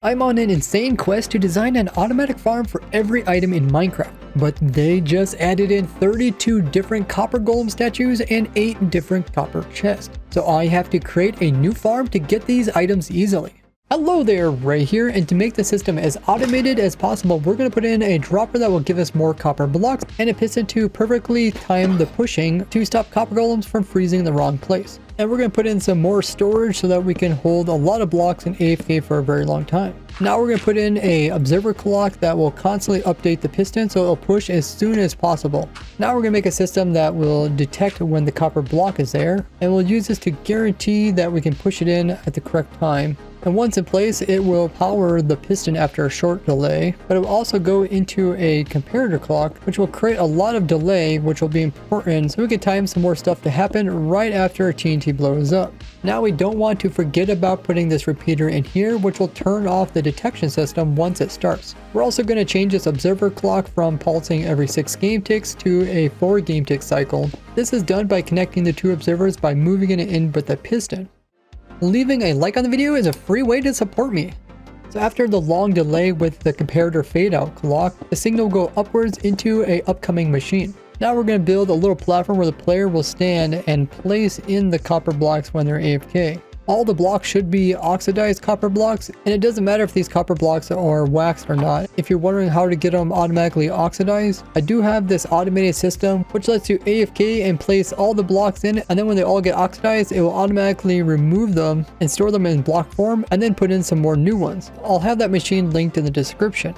I'm on an insane quest to design an automatic farm for every item in Minecraft, but they just added in 32 different copper golem statues and 8 different copper chests. So I have to create a new farm to get these items easily. Hello there, Ray here, and to make the system as automated as possible, we're going to put in a dropper that will give us more copper blocks and a piston to perfectly time the pushing to stop copper golems from freezing in the wrong place. And we're going to put in some more storage so that we can hold a lot of blocks in AFK for a very long time. Now we're going to put in a observer clock that will constantly update the piston so it'll push as soon as possible. Now we're going to make a system that will detect when the copper block is there, and we'll use this to guarantee that we can push it in at the correct time. And once in place, it will power the piston after a short delay, but it will also go into a comparator clock, which will create a lot of delay, which will be important so we can time some more stuff to happen right after a TNT blows up. Now we don't want to forget about putting this repeater in here, which will turn off the detection system once it starts. We're also going to change this observer clock from pulsing every 6 game ticks to a 4 game tick cycle. This is done by connecting the 2 observers by moving it in with the piston. Leaving a like on the video is a free way to support me. So after the long delay with the comparator fade out clock, the signal will go upwards into a upcoming machine. Now we're going to build a little platform where the player will stand and place in the copper blocks when they're AFK. All the blocks should be oxidized copper blocks, and it doesn't matter if these copper blocks are waxed or not. If you're wondering how to get them automatically oxidized, I do have this automated system which lets you AFK and place all the blocks in, and then when they all get oxidized, it will automatically remove them and store them in block form and then put in some more new ones. I'll have that machine linked in the description.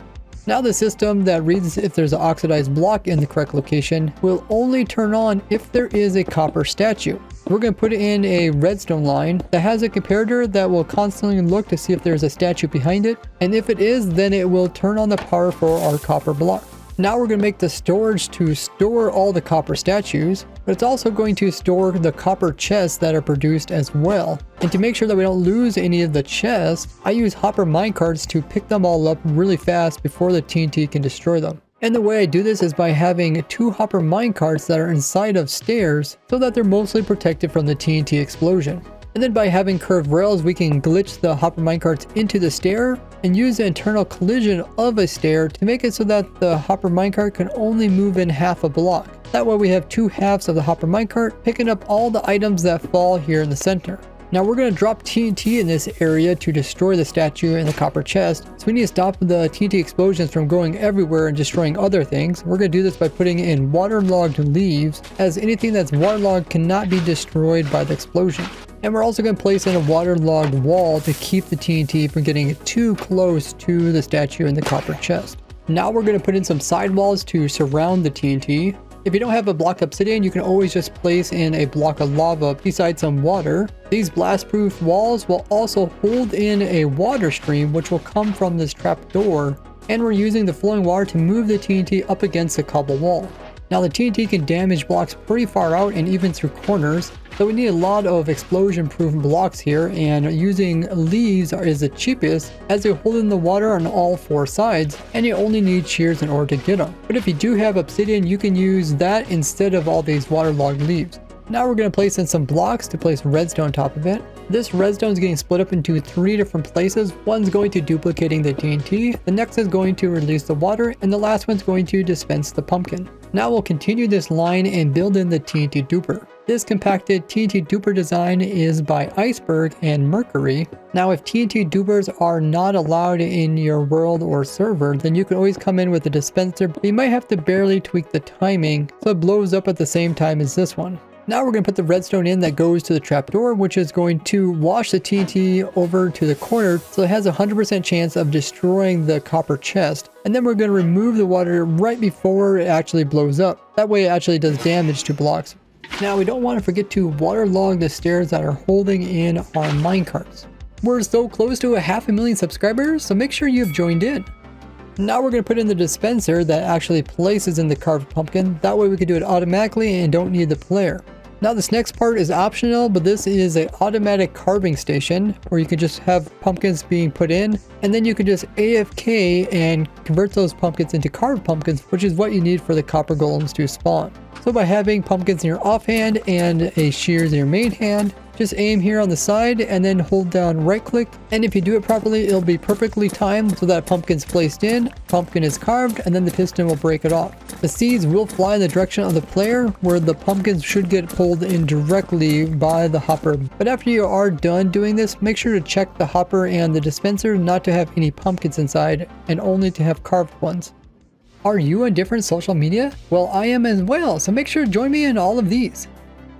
Now the system that reads if there's an oxidized block in the correct location will only turn on if there is a copper statue. We're going to put in a redstone line that has a comparator that will constantly look to see if there's a statue behind it, and if it is, then it will turn on the power for our copper block. Now we're going to make the storage to store all the copper statues, but it's also going to store the copper chests that are produced as well. And to make sure that we don't lose any of the chests, I use hopper minecarts to pick them all up really fast before the TNT can destroy them. And the way I do this is by having 2 hopper minecarts that are inside of stairs so that they're mostly protected from the TNT explosion. And then by having curved rails, we can glitch the hopper minecarts into the stair and use the internal collision of a stair to make it so that the hopper minecart can only move in half a block. That way we have 2 halves of the hopper minecart picking up all the items that fall here in the center. Now we're going to drop TNT in this area to destroy the statue and the copper chest. So we need to stop the TNT explosions from going everywhere and destroying other things. We're going to do this by putting in waterlogged leaves, as anything that's waterlogged cannot be destroyed by the explosion. And we're also going to place in a waterlogged wall to keep the TNT from getting too close to the statue and the copper chest. Now we're going to put in some sidewalls to surround the TNT. If you don't have a block obsidian, you can always just place in a block of lava beside some water. These blast-proof walls will also hold in a water stream which will come from this trap door, and we're using the flowing water to move the TNT up against the cobble wall. Now the TNT can damage blocks pretty far out and even through corners, so we need a lot of explosion-proof blocks here, and using leaves is the cheapest as they hold in the water on all 4 sides, and you only need shears in order to get them. But if you do have obsidian, you can use that instead of all these waterlogged leaves. Now we're going to place in some blocks to place redstone on top of it. This redstone is getting split up into 3 different places. One's going to duplicating the TNT, the next is going to release the water, and the last one's going to dispense the pumpkin. Now we'll continue this line and build in the TNT duper. This compacted TNT duper design is by Iceberg and Mercury. Now if TNT dupers are not allowed in your world or server, then you can always come in with a dispenser, but you might have to barely tweak the timing so it blows up at the same time as this one. Now we're going to put the redstone in that goes to the trapdoor, which is going to wash the TNT over to the corner so it has a 100% chance of destroying the copper chest. And then we're going to remove the water right before it actually blows up. That way it actually does damage to blocks. Now we don't want to forget to waterlog the stairs that are holding in our minecarts. We're so close to 500,000 subscribers, so make sure you've joined in. Now we're going to put in the dispenser that actually places in the carved pumpkin. That way we can do it automatically and don't need the player. Now this next part is optional, but this is an automatic carving station where you can just have pumpkins being put in, and then you can just AFK and convert those pumpkins into carved pumpkins, which is what you need for the copper golems to spawn. So by having pumpkins in your offhand and a shears in your main hand, Just aim here on the side and then hold down right click. And if you do it properly, it'll be perfectly timed so that pumpkin's placed in, pumpkin is carved, and then the piston will break it off. The seeds will fly in the direction of the player, where the pumpkins should get pulled in directly by the hopper. But after you are done doing this, make sure to check the hopper and the dispenser not to have any pumpkins inside and only to have carved ones. Are you on different social media? Well, I am as well, so make sure to join me in all of these.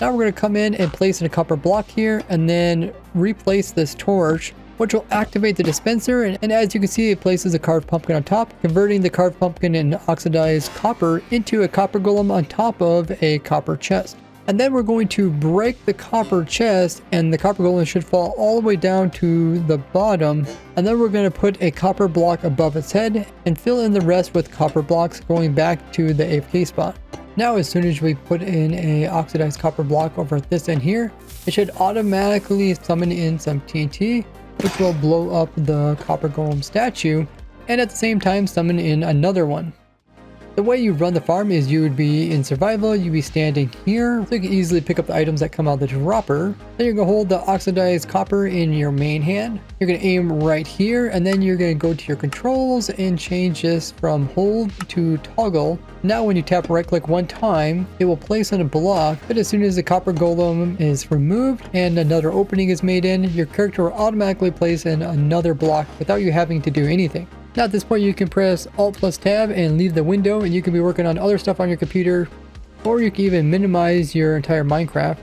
Now we're going to come in and place in a copper block here and then replace this torch, which will activate the dispenser, and as you can see, it places a carved pumpkin on top, converting the carved pumpkin and oxidized copper into a copper golem on top of a copper chest. And then we're going to break the copper chest, and the copper golem should fall all the way down to the bottom. And then we're going to put a copper block above its head and fill in the rest with copper blocks going back to the AFK spot. Now as soon as we put in a oxidized copper block over at this end here, it should automatically summon in some TNT, which will blow up the copper golem statue, and at the same time summon in another one. The way you run the farm is you would be in survival, you'd be standing here, so you can easily pick up the items that come out of the dropper. Then you're going to hold the oxidized copper in your main hand. You're going to aim right here, and then you're going to go to your controls and change this from hold to toggle. Now when you tap right click one time, it will place in a block, but as soon as the copper golem is removed and another opening is made in, your character will automatically place in another block without you having to do anything. Now at this point you can press Alt plus Tab and leave the window, and you can be working on other stuff on your computer, or you can even minimize your entire Minecraft,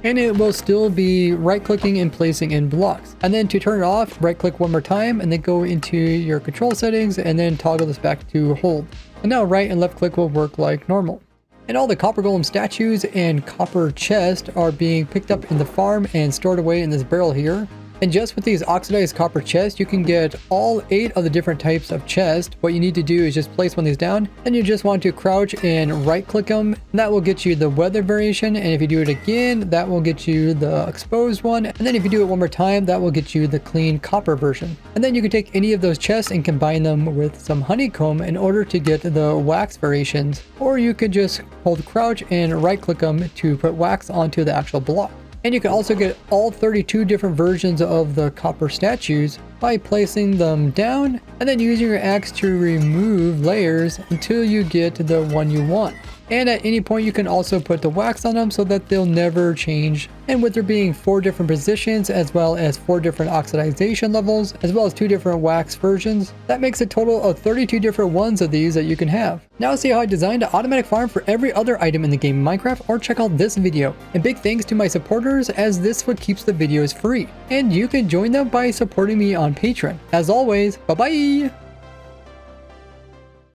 and it will still be right clicking and placing in blocks. And then to turn it off, right click one more time and then go into your control settings and then toggle this back to hold. And now right and left click will work like normal. And all the copper golem statues and copper chest are being picked up in the farm and stored away in this barrel here. And just with these oxidized copper chests, you can get all 8 of the different types of chests. What you need to do is just place one of these down, and you just want to crouch and right click them. And that will get you the weather variation, and if you do it again, that will get you the exposed one. And then if you do it one more time, that will get you the clean copper version. And then you can take any of those chests and combine them with some honeycomb in order to get the wax variations. Or you could just hold crouch and right click them to put wax onto the actual block. And you can also get all 32 different versions of the copper statues by placing them down and then using your axe to remove layers until you get the one you want. And at any point you can also put the wax on them so that they'll never change. And with there being 4 different positions as well as 4 different oxidization levels as well as 2 different wax versions, that makes a total of 32 different ones of these that you can have. Now see how I designed an automatic farm for every other item in the game Minecraft, or check out this video. And big thanks to my supporters, as this is what keeps the videos free. And you can join them by supporting me on Patreon. As always, bye bye!